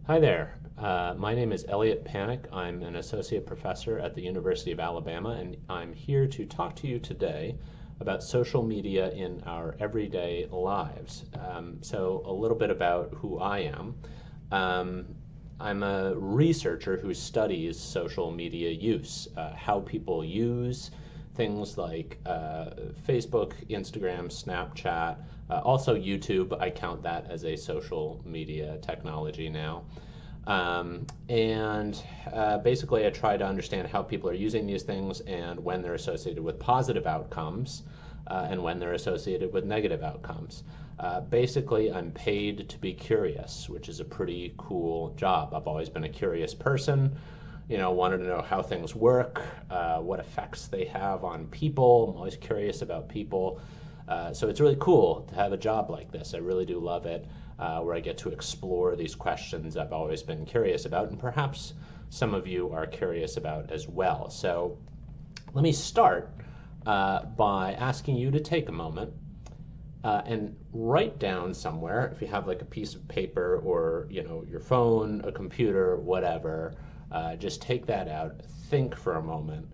Hi there. My name is Elliot Panek. I'm an associate professor at the University of Alabama, and I'm here to talk to you today about social media in our everyday lives. So, a little bit about who I am. Um, I'm a researcher who studies social media use, how people use things like Facebook, Instagram, Snapchat, also YouTube. I count that as a social media technology now. And basically, I try to understand how people are using these things and when they're associated with positive outcomes and when they're associated with negative outcomes. Basically, I'm paid to be curious, which is a pretty cool job. I've always been a curious person, wanted to know how things work, what effects they have on people. I'm always curious about people. So it's really cool to have a job like this. I really do love it, where I get to explore these questions I've always been curious about, and perhaps some of you are curious about as well. So let me start by asking you to take a moment and write down somewhere, if you have like a piece of paper or your phone, a computer, whatever, just take that out. Think for a moment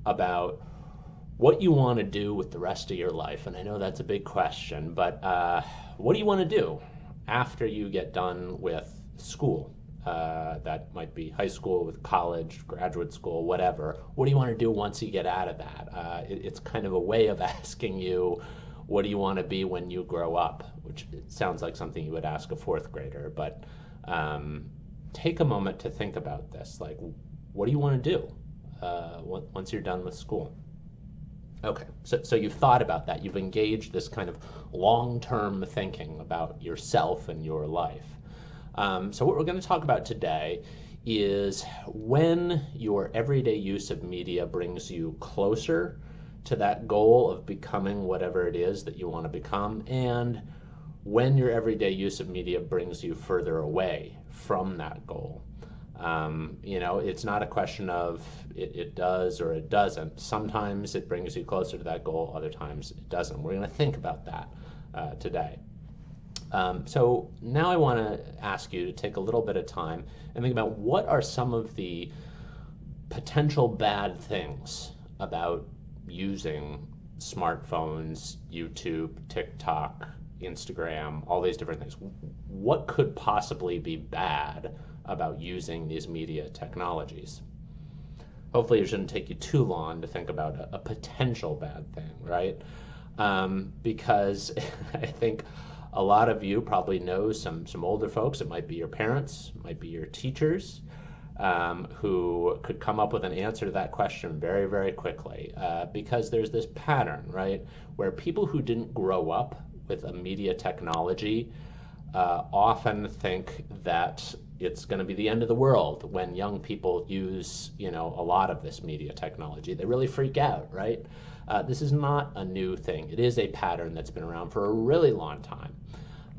about what you want to do with the rest of your life. And I know that's a big question, but what do you want to do after you get done with school? That might be high school, with college, graduate school, whatever. What do you want to do once you get out of that? It's kind of a way of asking you, what do you want to be when you grow up? Which it sounds like something you would ask a fourth grader, but take a moment to think about this. Like, what do you want to do once you're done with school? Okay, so you've thought about that. You've engaged this kind of long-term thinking about yourself and your life. So what we're going to talk about today is when your everyday use of media brings you closer to that goal of becoming whatever it is that you want to become, and when your everyday use of media brings you further away from that goal. It's not a question of it does or it doesn't. Sometimes it brings you closer to that goal, other times it doesn't. We're going to think about that today. So now I want to ask you to take a little bit of time and think about what are some of the potential bad things about using smartphones, YouTube, TikTok, Instagram, all these different things. What could possibly be bad about using these media technologies? Hopefully it shouldn't take you too long to think about a potential bad thing, right? Because I think a lot of you probably know some older folks. It might be your parents, it might be your teachers, who could come up with an answer to that question very, very quickly. Because there's this pattern, right, where people who didn't grow up with a media technology often think that it's going to be the end of the world when young people use, a lot of this media technology. They really freak out, right? This is not a new thing. It is a pattern that's been around for a really long time.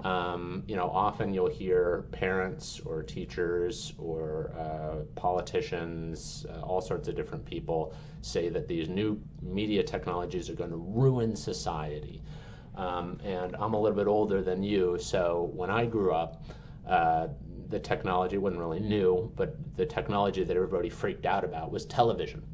Often you'll hear parents or teachers or politicians, all sorts of different people say that these new media technologies are going to ruin society. And I'm a little bit older than you, so when I grew up, the technology wasn't really new, but the technology that everybody freaked out about was television.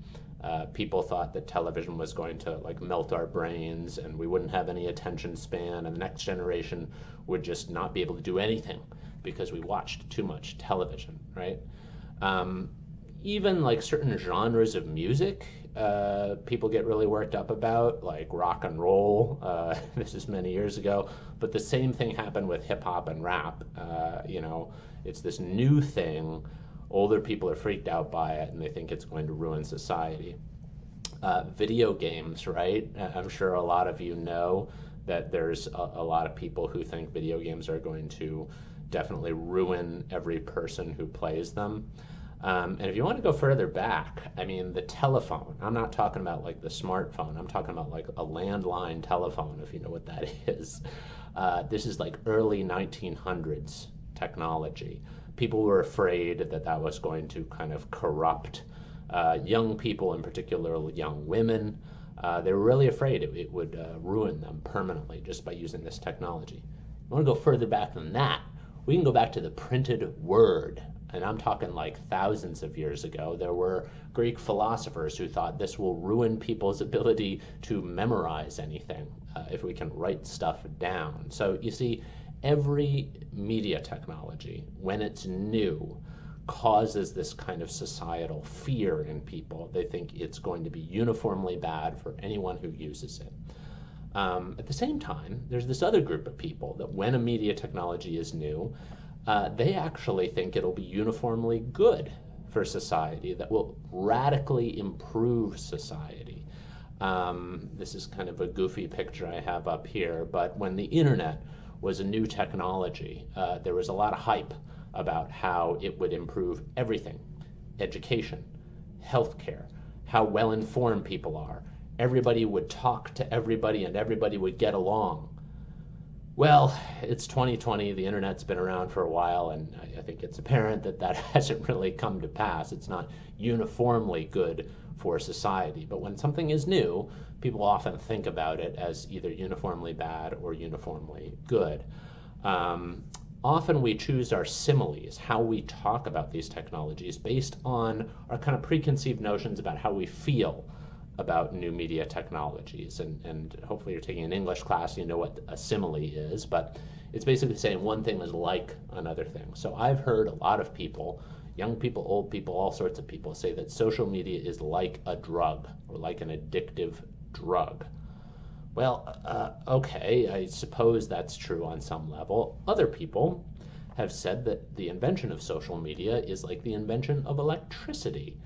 People thought that television was going to like melt our brains and we wouldn't have any attention span, and the next generation would just not be able to do anything because we watched too much television, right? Even like certain genres of music, people get really worked up about, like rock and roll. This is many years ago, but the same thing happened with hip hop and rap. It's this new thing. Older people are freaked out by it and they think it's going to ruin society. Video games, right? I'm sure a lot of you know that there's a lot of people who think video games are going to definitely ruin every person who plays them. And if you want to go further back, I mean, the telephone, I'm not talking about like the smartphone, I'm talking about like a landline telephone, if you know what that is. This is like early 1900s technology. People were afraid that that was going to kind of corrupt young people, in particular young women. They were really afraid it would ruin them permanently just by using this technology. You want to go further back than that? We can go back to the printed word, and I'm talking like thousands of years ago. There were Greek philosophers who thought this will ruin people's ability to memorize anything if we can write stuff down. So you see, every media technology, when it's new, causes this kind of societal fear in people. They think it's going to be uniformly bad for anyone who uses it. At the same time, there's this other group of people that when a media technology is new, they actually think it'll be uniformly good for society, that will radically improve society. This is kind of a goofy picture I have up here, but when the internet was a new technology, there was a lot of hype about how it would improve everything: education, healthcare, how well informed people are. Everybody would talk to everybody and everybody would get along. Well, it's 2020, the internet's been around for a while, and I think it's apparent that that hasn't really come to pass. It's not uniformly good for society. But when something is new, people often think about it as either uniformly bad or uniformly good. Often we choose our similes, how we talk about these technologies, based on our kind of preconceived notions about how we feel about new media technologies. And hopefully you're taking an English class, you know what a simile is, but it's basically saying one thing is like another thing. So I've heard a lot of people, young people, old people, all sorts of people, say that social media is like a drug, or like an addictive drug. Well, okay, I suppose that's true on some level. Other people have said that the invention of social media is like the invention of electricity,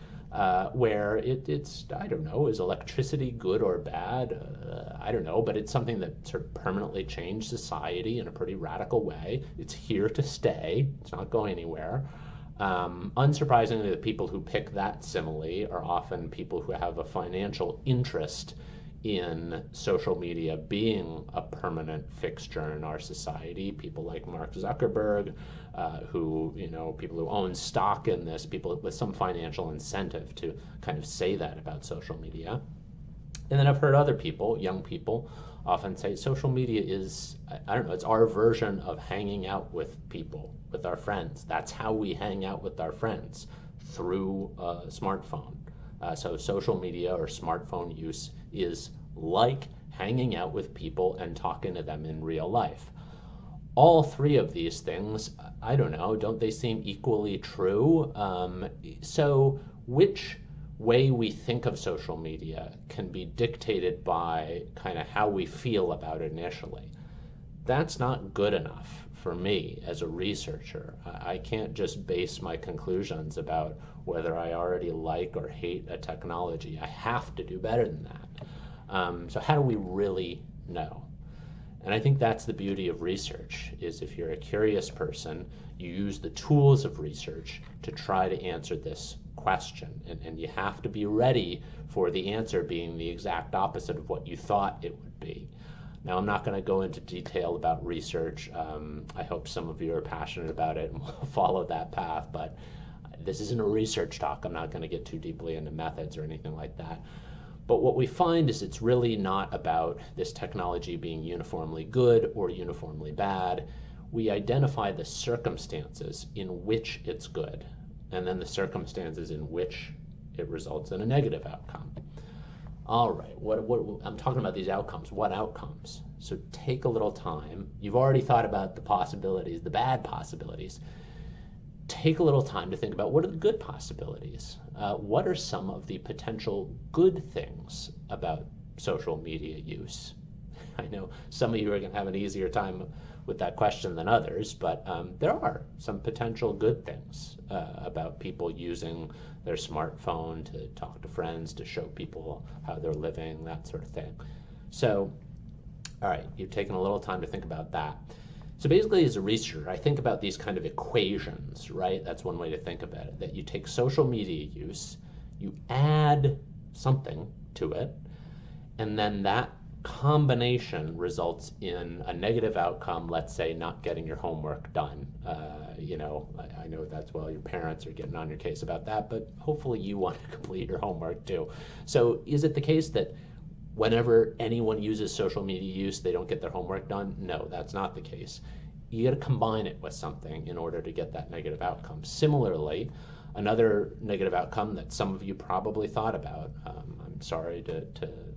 where it's, I don't know, is electricity good or bad? I don't know, but it's something that sort of permanently changed society in a pretty radical way. It's here to stay. It's not going anywhere. Unsurprisingly, the people who pick that simile are often people who have a financial interest in social media being a permanent fixture in our society. People like Mark Zuckerberg, people who own stock in this, people with some financial incentive to kind of say that about social media. And then I've heard other people, young people, often say social media is, I don't know, it's our version of hanging out with people, with our friends. That's how we hang out with our friends, through a smartphone. So social media or smartphone use is like hanging out with people and talking to them in real life. All three of these things, I don't know, don't they seem equally true? So which way we think of social media can be dictated by kind of how we feel about it initially. That's not good enough for me as a researcher. I can't just base my conclusions about whether I already like or hate a technology. I have to do better than that. So how do we really know? And I think that's the beauty of research, is if you're a curious person, you use the tools of research to try to answer this question. And you have to be ready for the answer being the exact opposite of what you thought it would be. Now, I'm not going to go into detail about research. I hope some of you are passionate about it and will follow that path, but this isn't a research talk. I'm not going to get too deeply into methods or anything like that. But what we find is it's really not about this technology being uniformly good or uniformly bad. We identify the circumstances in which it's good, and then the circumstances in which it results in a negative outcome. All right, I'm talking about these outcomes. What outcomes? So take a little time. You've already thought about the possibilities, the bad possibilities. Take a little time to think about what are the good possibilities. What are some of the potential good things about social media use? I know some of you are going to have an easier time with that question than others, but there are some potential good things about people using their smartphone to talk to friends, to show people how they're living, that sort of thing. So, all right, you've taken a little time to think about that. So basically, as a researcher, I think about these kind of equations, right? That's one way to think about it, that you take social media use, you add something to it, and then that combination results in a negative outcome, let's say not getting your homework done. I know that's, well, your parents are getting on your case about that, but hopefully you want to complete your homework too. So is it the case that whenever anyone uses social media use, they don't get their homework done? No, that's not the case. you got to combine it with something in order to get that negative outcome. Similarly, another negative outcome that some of you probably thought about, I'm sorry to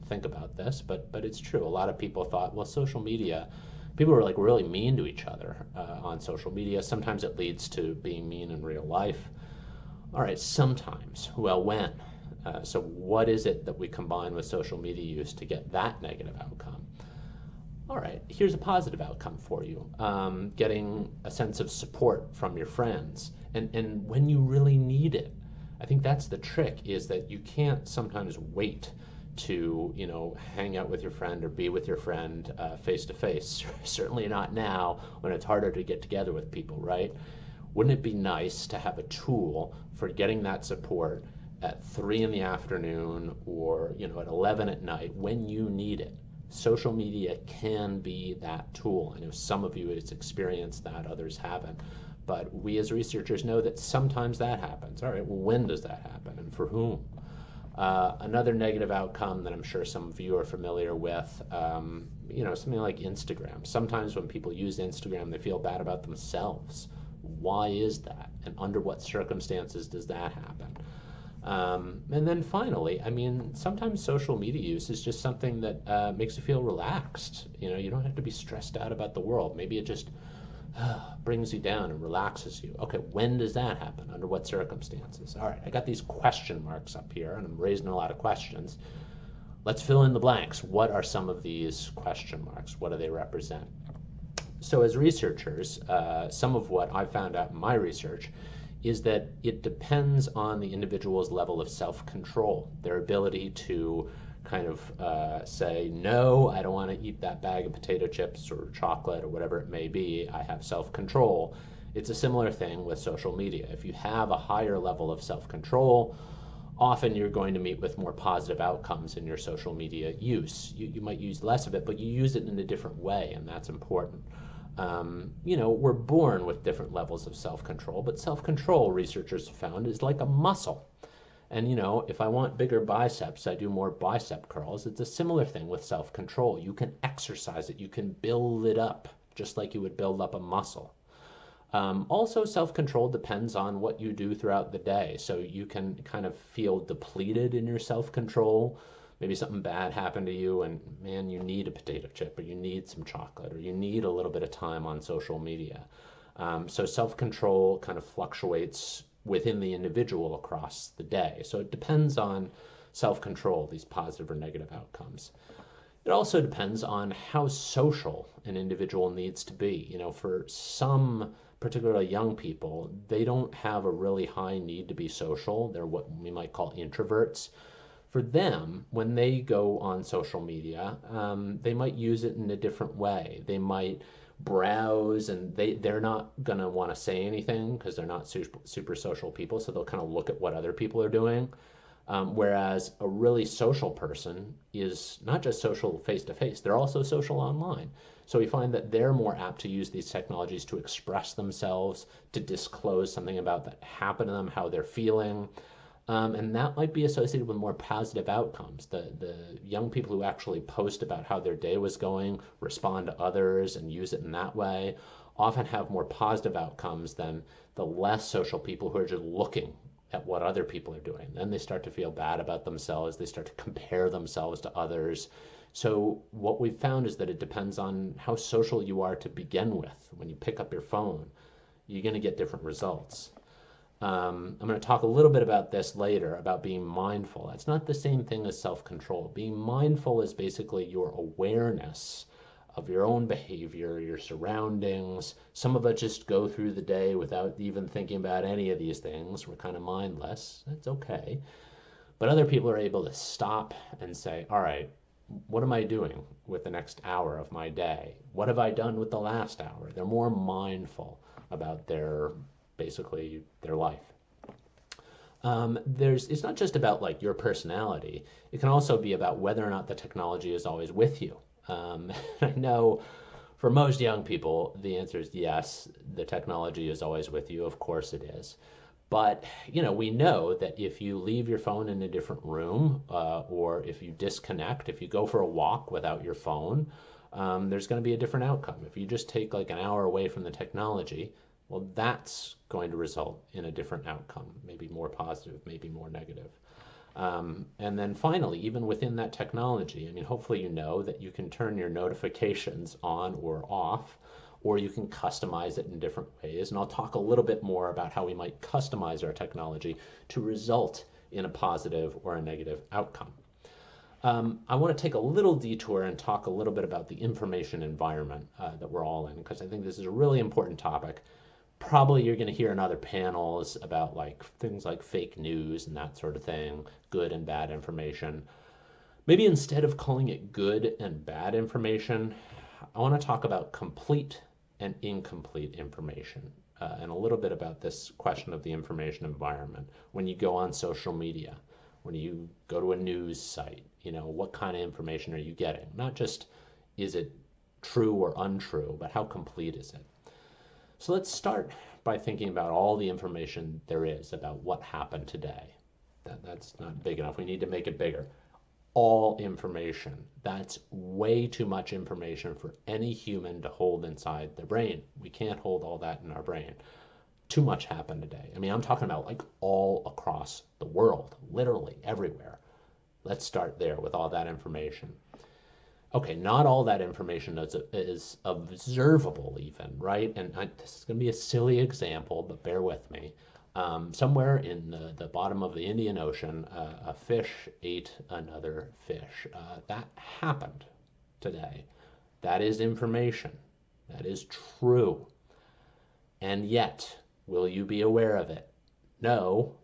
think about this, but it's true. A lot of people thought, well, social media, people were like really mean to each other on social media. Sometimes it leads to being mean in real life. All right, sometimes. Well, when? So what is it that we combine with social media use to get that negative outcome? All right, here's a positive outcome for you. Getting a sense of support from your friends, and when you really need it. I think that's the trick, is that you can't sometimes wait to, hang out with your friend or be with your friend face to face. Certainly not now when it's harder to get together with people, right? Wouldn't it be nice to have a tool for getting that support at 3 in the afternoon or at 11 at night when you need it? Social media can be that tool. I know some of you it's experienced that, others haven't. But we as researchers know that sometimes that happens. All right, well, when does that happen and for whom? Another negative outcome that I'm sure some of you are familiar with, something like Instagram. Sometimes when people use Instagram, they feel bad about themselves. Why is that? And under what circumstances does that happen? And then finally, sometimes social media use is just something that makes you feel relaxed. You don't have to be stressed out about the world. Maybe it just brings you down and relaxes you. Okay, when does that happen? Under what circumstances? All right, I got these question marks up here, and I'm raising a lot of questions. Let's fill in the blanks. What are some of these question marks? What do they represent? So as researchers, some of what I found out in my research is that it depends on the individual's level of self-control, their ability to kind of say, no, I don't want to eat that bag of potato chips or chocolate or whatever it may be. I have self-control. It's a similar thing with social media. If you have a higher level of self-control, often you're going to meet with more positive outcomes in your social media use. You might use less of it, but you use it in a different way, and that's important. We're born with different levels of self-control, but self-control, researchers have found, is like a muscle. And if I want bigger biceps, I do more bicep curls. It's a similar thing with self-control. You can exercise it. You can build it up, just like you would build up a muscle. Also, self-control depends on what you do throughout the day. So you can kind of feel depleted in your self-control. Maybe something bad happened to you and, man, you need a potato chip, or you need some chocolate, or you need a little bit of time on social media. So self-control kind of fluctuates within the individual across the day. So it depends on self-control, these positive or negative outcomes. It also depends on how social an individual needs to be. For some, particularly young people, they don't have a really high need to be social. They're what we might call introverts. For them, when they go on social media, they might use it in a different way. They might browse, and they're not going to want to say anything because they're not super social people, so they'll kind of look at what other people are doing. Whereas a really social person is not just social face-to-face, they're also social online. So we find that they're more apt to use these technologies to express themselves, to disclose something about that happened to them, how they're feeling. And that might be associated with more positive outcomes. The young people who actually post about how their day was going, respond to others, and use it in that way, often have more positive outcomes than the less social people who are just looking at what other people are doing. Then they start to feel bad about themselves. They start to compare themselves to others. So what we've found is that it depends on how social you are to begin with. When you pick up your phone, you're going to get different results. I'm going to talk a little bit about this later, about being mindful. It's not the same thing as self-control. Being mindful is basically your awareness of your own behavior, your surroundings. Some of us just go through the day without even thinking about any of these things. We're kind of mindless. That's okay. But other people are able to stop and say, all right, what am I doing with the next hour of my day? What have I done with the last hour? They're more mindful about basically their life. It's not just about like your personality. It can also be about whether or not the technology is always with you. I know for most young people, the answer is yes, the technology is always with you. Of course it is. But, we know that if you leave your phone in a different room, or if you disconnect, if you go for a walk without your phone, there's going to be a different outcome. If you just take like an hour away from the technology, well, that's going to result in a different outcome, maybe more positive, maybe more negative. And then finally, even within that technology, I mean, hopefully you know that you can turn your notifications on or off, or you can customize it in different ways. And I'll talk a little bit more about how we might customize our technology to result in a positive or a negative outcome. I want to take a little detour and talk a little bit about the information environment that we're all in, because I think this is a really important topic. Probably you're going to hear in other panels about like things like fake news and that sort of thing, good and bad information. Maybe instead of calling it good and bad information, I want to talk about complete and incomplete information, and a little bit about this question of the information environment. When you go on social media, when you go to a news site, what kind of information are you getting? Not just is it true or untrue, but how complete is it? So let's start by thinking about all the information there is about what happened today. That's not big enough. We need to make it bigger. All information. That's way too much information for any human to hold inside their brain. We can't hold all that in our brain. Too much happened today. I mean, I'm talking about like all across the world, literally everywhere. Let's start there with all that information. Okay, not all that information is observable even, right? And this is going to be a silly example, but bear with me. Somewhere in the bottom of the Indian Ocean, a fish ate another fish. That happened today. That is information. That is true. And yet, will you be aware of it? No,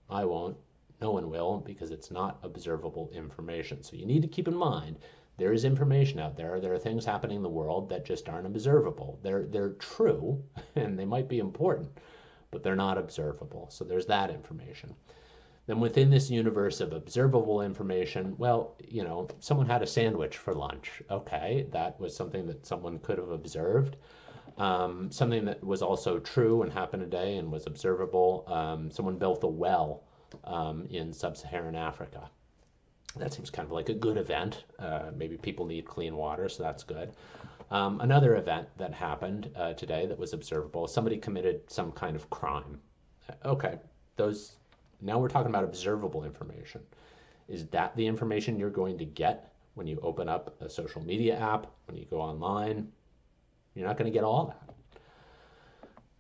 I won't. No one will, because it's not observable information. So you need to keep in mind, there is information out there. There are things happening in the world that just aren't observable. They're true, and they might be important, but they're not observable. So there's that information. Then within this universe of observable information, well, someone had a sandwich for lunch. Okay, that was something that someone could have observed. Something that was also true and happened today and was observable. Someone built a well in sub-Saharan Africa. That seems kind of like a good event. Maybe people need clean water, so that's good. Another event that happened today that was observable, somebody committed some kind of crime. Okay, now we're talking about observable information. Is that the information you're going to get when you open up a social media app, when you go online? You're not going to get all that,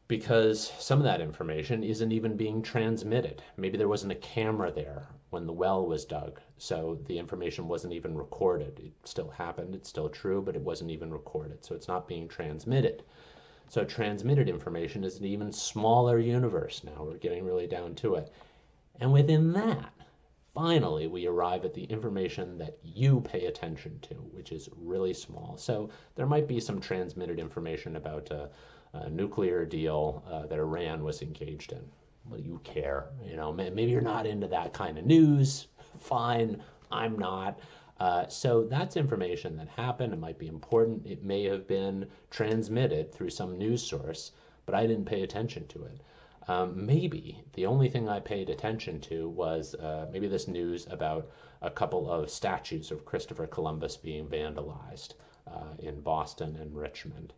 because some of that information isn't even being transmitted. Maybe there wasn't a camera there when the well was dug, so the information wasn't even recorded. It still happened, it's still true, but it wasn't even recorded, so it's not being transmitted. So transmitted information is an even smaller universe now. We're getting really down to it. And within that, finally, we arrive at the information that you pay attention to, which is really small. So there might be some transmitted information about a nuclear deal that Iran was engaged in. What do you care? Maybe you're not into that kind of news. Fine, I'm not. So that's information that happened. It might be important. It may have been transmitted through some news source, but I didn't pay attention to it. Maybe the only thing I paid attention to was maybe this news about a couple of statues of Christopher Columbus being vandalized in Boston and Richmond.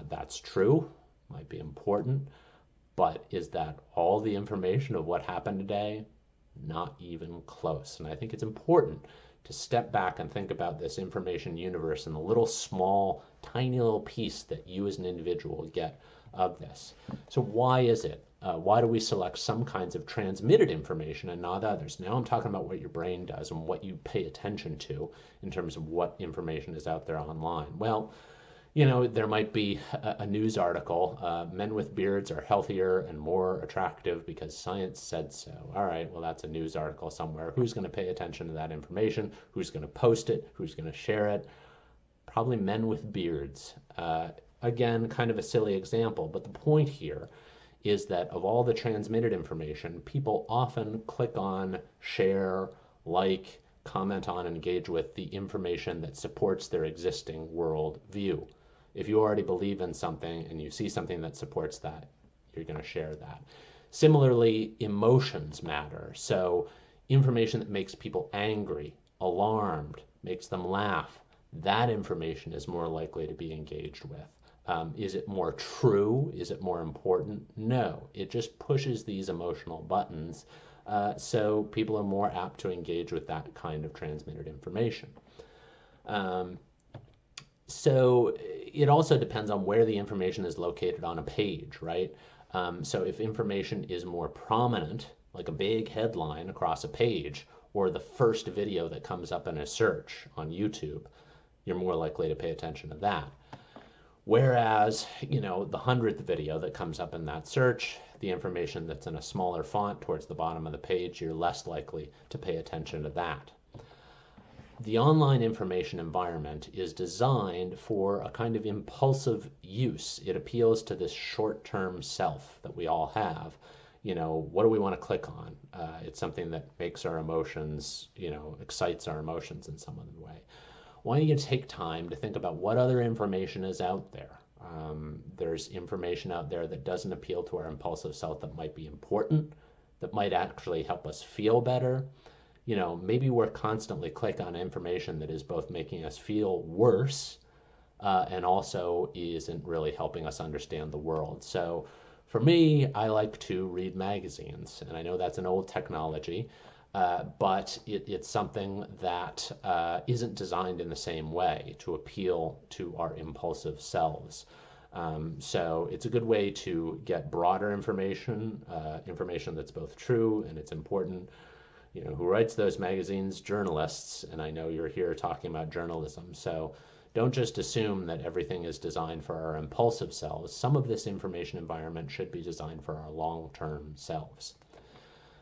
That's true, might be important, but is that all the information of what happened today? Not even close. And I think it's important to step back and think about this information universe and the little small, tiny little piece that you as an individual get of this. So why is it? Why do we select some kinds of transmitted information and not others? Now I'm talking about what your brain does and what you pay attention to in terms of what information is out there online. Well, there might be a news article, men with beards are healthier and more attractive because science said so. All right, well, that's a news article somewhere. Who's going to pay attention to that information? Who's going to post it? Who's going to share it? Probably men with beards. Again, kind of a silly example, but the point here is that of all the transmitted information, people often click on, share, like, comment on, engage with the information that supports their existing world view. If you already believe in something and you see something that supports that, you're going to share that. Similarly, emotions matter. So information that makes people angry, alarmed, makes them laugh, that information is more likely to be engaged with. Is it more true? Is it more important? No, it just pushes these emotional buttons, so people are more apt to engage with that kind of transmitted information. So it also depends on where the information is located on a page, right? So if information is more prominent, like a big headline across a page, or the first video that comes up in a search on YouTube, you're more likely to pay attention to that. Whereas, the 100th video that comes up in that search, the information that's in a smaller font towards the bottom of the page, you're less likely to pay attention to that. The online information environment is designed for a kind of impulsive use. It appeals to this short-term self that we all have. What do we want to click on? It's something that makes our emotions, excites our emotions in some other way. Why don't you take time to think about what other information is out there? There's information out there that doesn't appeal to our impulsive self that might be important, that might actually help us feel better. Maybe we're constantly clicking on information that is both making us feel worse and also isn't really helping us understand the world. So for me, I like to read magazines, and I know that's an old technology, but it's something that isn't designed in the same way to appeal to our impulsive selves. So it's a good way to get broader information, information that's both true and it's important. Who writes those magazines? Journalists, and I know you're here talking about journalism. So don't just assume that everything is designed for our impulsive selves. Some of this information environment should be designed for our long-term selves.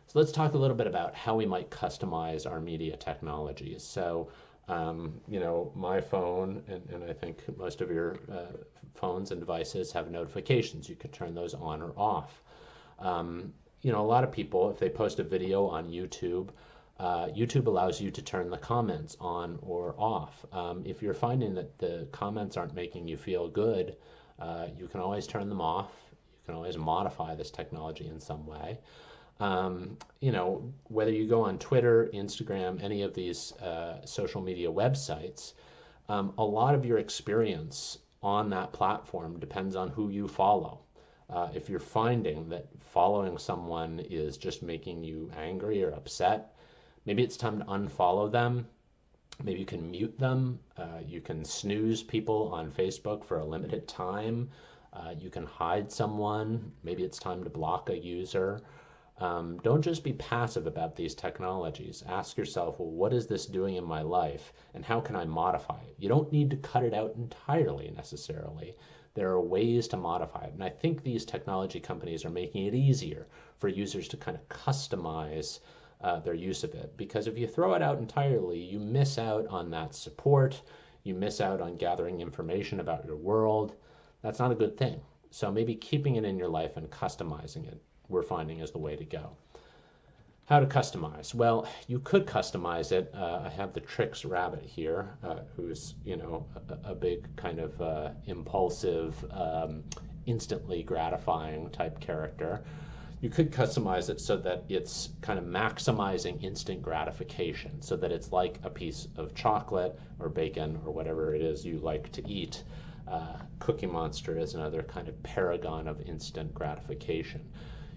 So let's talk a little bit about how we might customize our media technologies. So, my phone, and I think most of your phones and devices have notifications. You can turn those on or off. A lot of people, if they post a video on YouTube, YouTube allows you to turn the comments on or off. If you're finding that the comments aren't making you feel good, you can always turn them off. You can always modify this technology in some way. Whether you go on Twitter, Instagram, any of these social media websites, a lot of your experience on that platform depends on who you follow. If you're finding that following someone is just making you angry or upset, maybe it's time to unfollow them. Maybe you can mute them. You can snooze people on Facebook for a limited time. You can hide someone. Maybe it's time to block a user. Don't just be passive about these technologies. Ask yourself, well, what is this doing in my life, and how can I modify it? You don't need to cut it out entirely necessarily. There are ways to modify it, and I think these technology companies are making it easier for users to kind of customize their use of it. Because if you throw it out entirely, you miss out on that support, you miss out on gathering information about your world. That's not a good thing. So maybe keeping it in your life and customizing it, we're finding, is the way to go. How to customize? Well, you could customize it. I have the Tricks rabbit here, who's a big kind of impulsive, instantly gratifying type character. You could customize it so that it's kind of maximizing instant gratification, so that it's like a piece of chocolate or bacon or whatever it is you like to eat. Cookie Monster is another kind of paragon of instant gratification.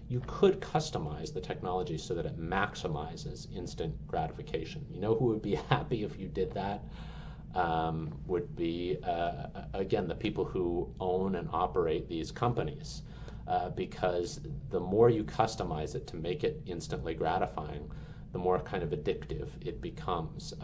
You could customize the technology so that it maximizes instant gratification. Who would be happy if you did that? Would be, again, the people who own and operate these companies. Because the more you customize it to make it instantly gratifying, the more kind of addictive it becomes.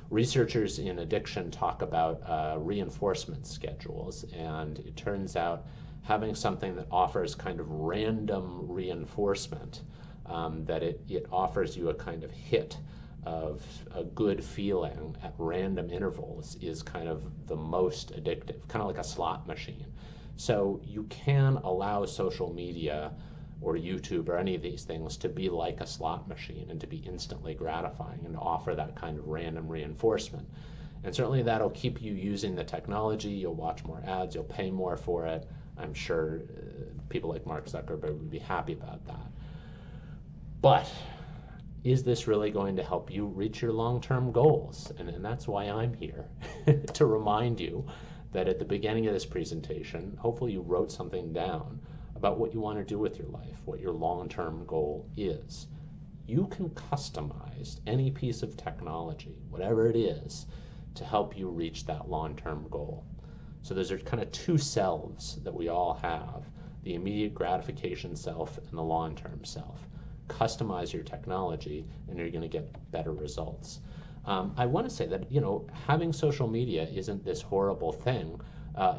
Researchers in addiction talk about reinforcement schedules, and it turns out having something that offers kind of random reinforcement, that it offers you a kind of hit of a good feeling at random intervals, is kind of the most addictive, kind of like a slot machine. So you can allow social media or YouTube or any of these things to be like a slot machine and to be instantly gratifying and to offer that kind of random reinforcement. And certainly that'll keep you using the technology. You'll watch more ads, you'll pay more for it. I'm sure people like Mark Zuckerberg would be happy about that. But is this really going to help you reach your long-term goals? And that's why I'm here, to remind you that at the beginning of this presentation, hopefully you wrote something down about what you want to do with your life, what your long-term goal is. You can customize any piece of technology, whatever it is, to help you reach that long-term goal. So those are kind of two selves that we all have, the immediate gratification self and the long-term self. Customize your technology and you're going to get better results. I want to say that, having social media isn't this horrible thing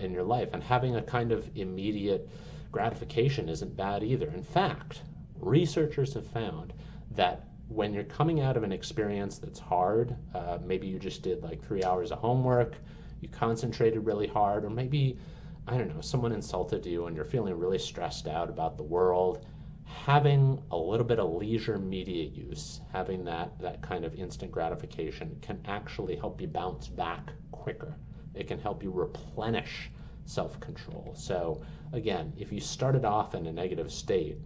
in your life, and having a kind of immediate gratification isn't bad either. In fact, researchers have found that when you're coming out of an experience that's hard, maybe you just did like 3 hours of homework, you concentrated really hard, or maybe, I don't know, someone insulted you and you're feeling really stressed out about the world, having a little bit of leisure media use, having that kind of instant gratification can actually help you bounce back quicker. It can help you replenish self-control. So again, if you started off in a negative state,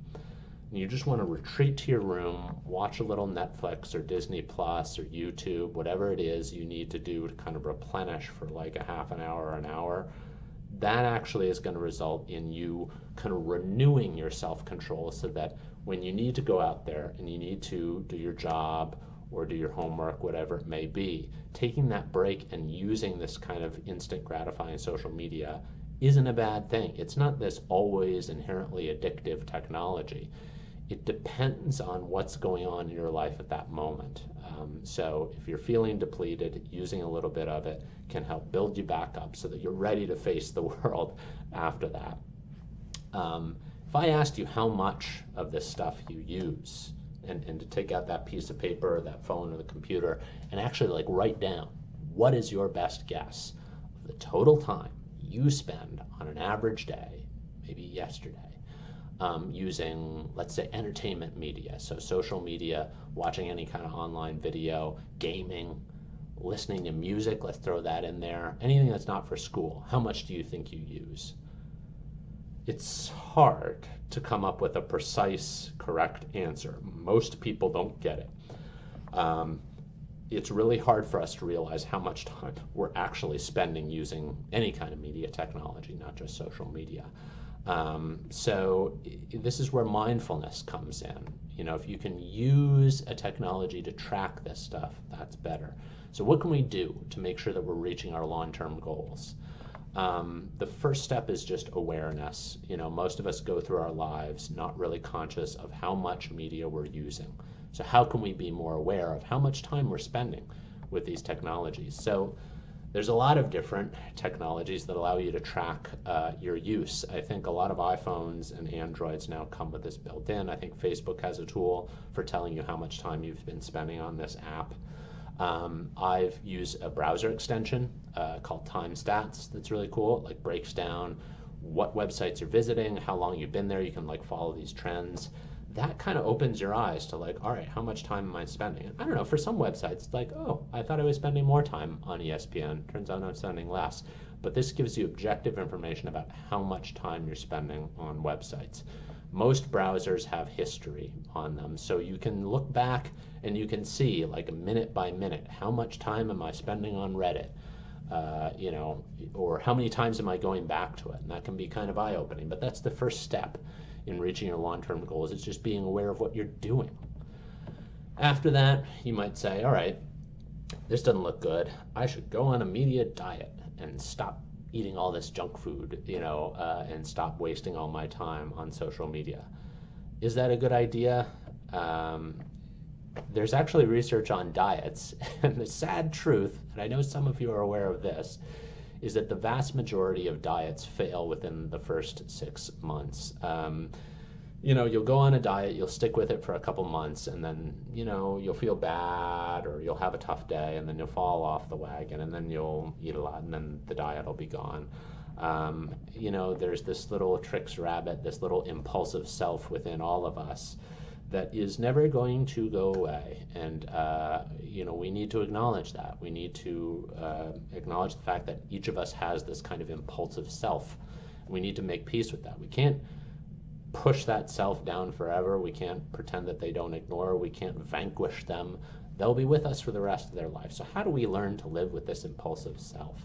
and you just want to retreat to your room, watch a little Netflix or Disney Plus or YouTube, whatever it is you need to do to kind of replenish for like a half an hour or an hour, that actually is going to result in you kind of renewing your self-control, so that when you need to go out there and you need to do your job or do your homework, whatever it may be, taking that break and using this kind of instant gratifying social media isn't a bad thing. It's not this always inherently addictive technology. It depends on what's going on in your life at that moment. So if you're feeling depleted, using a little bit of it can help build you back up so that you're ready to face the world after that. If I asked you how much of this stuff you use, and to take out that piece of paper or that phone or the computer and actually like write down, what is your best guess of the total time you spend on an average day, maybe yesterday, using, let's say, entertainment media, so social media, watching any kind of online video, gaming, listening to music, let's throw that in there, anything that's not for school, how much do you think you use? It's hard to come up with a precise, correct answer. Most people don't get it. It's really hard for us to realize how much time we're actually spending using any kind of media technology, not just social media. So this is where mindfulness comes in. If you can use a technology to track this stuff, that's better. So what can we do to make sure that we're reaching our long-term goals? The first step is just awareness. Most of us go through our lives not really conscious of how much media we're using. So how can we be more aware of how much time we're spending with these technologies? So there's a lot of different technologies that allow you to track your use. I think a lot of iPhones and Androids now come with this built in. I think Facebook has a tool for telling you how much time you've been spending on this app. I've used a browser extension called Time Stats that's really cool. It like breaks down what websites you're visiting, how long you've been there. You can like follow these trends. That kind of opens your eyes to like, all right, how much time am I spending? And I don't know, for some websites, it's like, oh, I thought I was spending more time on ESPN. Turns out I'm spending less. But this gives you objective information about how much time you're spending on websites. Most browsers have history on them, so you can look back and you can see like minute by minute, how much time am I spending on Reddit? Or how many times am I going back to it? And that can be kind of eye-opening, but that's the first step in reaching your long-term goals. It's just being aware of what you're doing. After that, you might say, all right, this doesn't look good. I should go on a media diet and stop eating all this junk food, and stop wasting all my time on social media. Is that a good idea? There's actually research on diets, and the sad truth, and I know some of you are aware of this, is that the vast majority of diets fail within the first 6 months. You'll go on a diet, you'll stick with it for a couple months, and then, you'll feel bad, or you'll have a tough day, and then you'll fall off the wagon, and then you'll eat a lot, and then the diet will be gone. There's this little tricks rabbit, this little impulsive self within all of us that is never going to go away. And, we need to acknowledge that. We need to acknowledge the fact that each of us has this kind of impulsive self. We need to make peace with that. We can't push that self down forever. We can't pretend that they don't ignore. We can't vanquish them. They'll be with us for the rest of their life. So how do we learn to live with this impulsive self?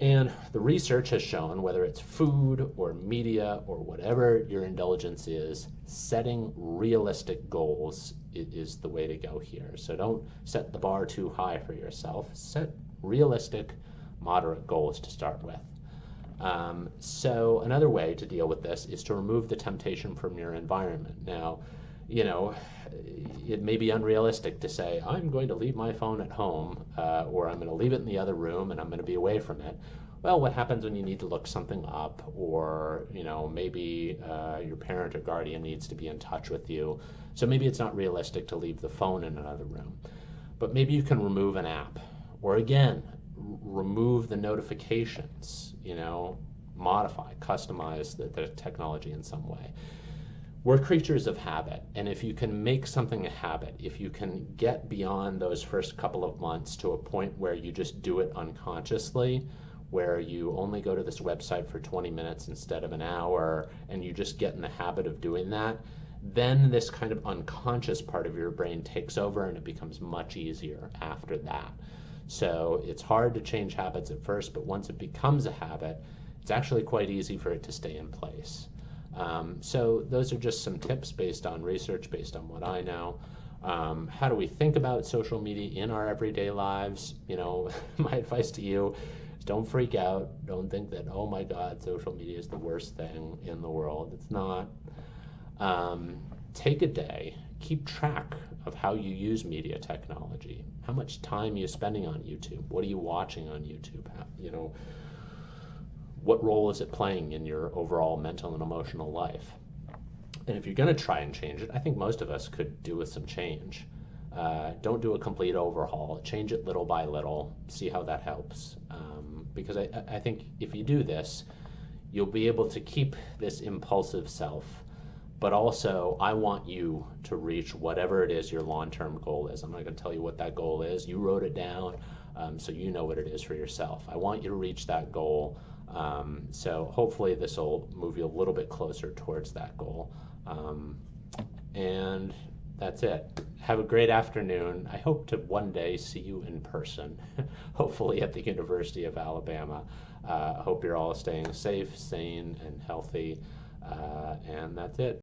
And the research has shown, whether it's food or media or whatever your indulgence is, setting realistic goals is the way to go here. So don't set the bar too high for yourself. Set realistic, moderate goals to start with. So another way to deal with this is to remove the temptation from your environment. Now, it may be unrealistic to say, I'm going to leave my phone at home, or I'm going to leave it in the other room and I'm going to be away from it. Well, what happens when you need to look something up, or maybe your parent or guardian needs to be in touch with you. So maybe it's not realistic to leave the phone in another room. But maybe you can remove an app, or again, remove the notifications, modify, customize the technology in some way. We're creatures of habit, and if you can make something a habit, if you can get beyond those first couple of months to a point where you just do it unconsciously, where you only go to this website for 20 minutes instead of an hour, and you just get in the habit of doing that, then this kind of unconscious part of your brain takes over and it becomes much easier after that. So it's hard to change habits at first, but once it becomes a habit, it's actually quite easy for it to stay in place. So those are just some tips based on research, based on what I know. How do we think about social media in our everyday lives? My advice to you is don't freak out. Don't think that, oh my God, social media is the worst thing in the world. It's not. Take a day, keep track of how you use media technology. How much time are you spending on YouTube? What are you watching on YouTube? What role is it playing in your overall mental and emotional life? And if you're going to try and change it, I think most of us could do with some change. Don't do a complete overhaul. Change it little by little. See how that helps. Because I think if you do this, you'll be able to keep this impulsive self, but also I want you to reach whatever it is your long-term goal is. I'm not going to tell you what that goal is. You wrote it down, so you know what it is for yourself. I want you to reach that goal. So hopefully this will move you a little bit closer towards that goal. And that's it. Have a great afternoon. I hope to one day see you in person, hopefully at the University of Alabama. I hope you're all staying safe, sane, and healthy. And that's it.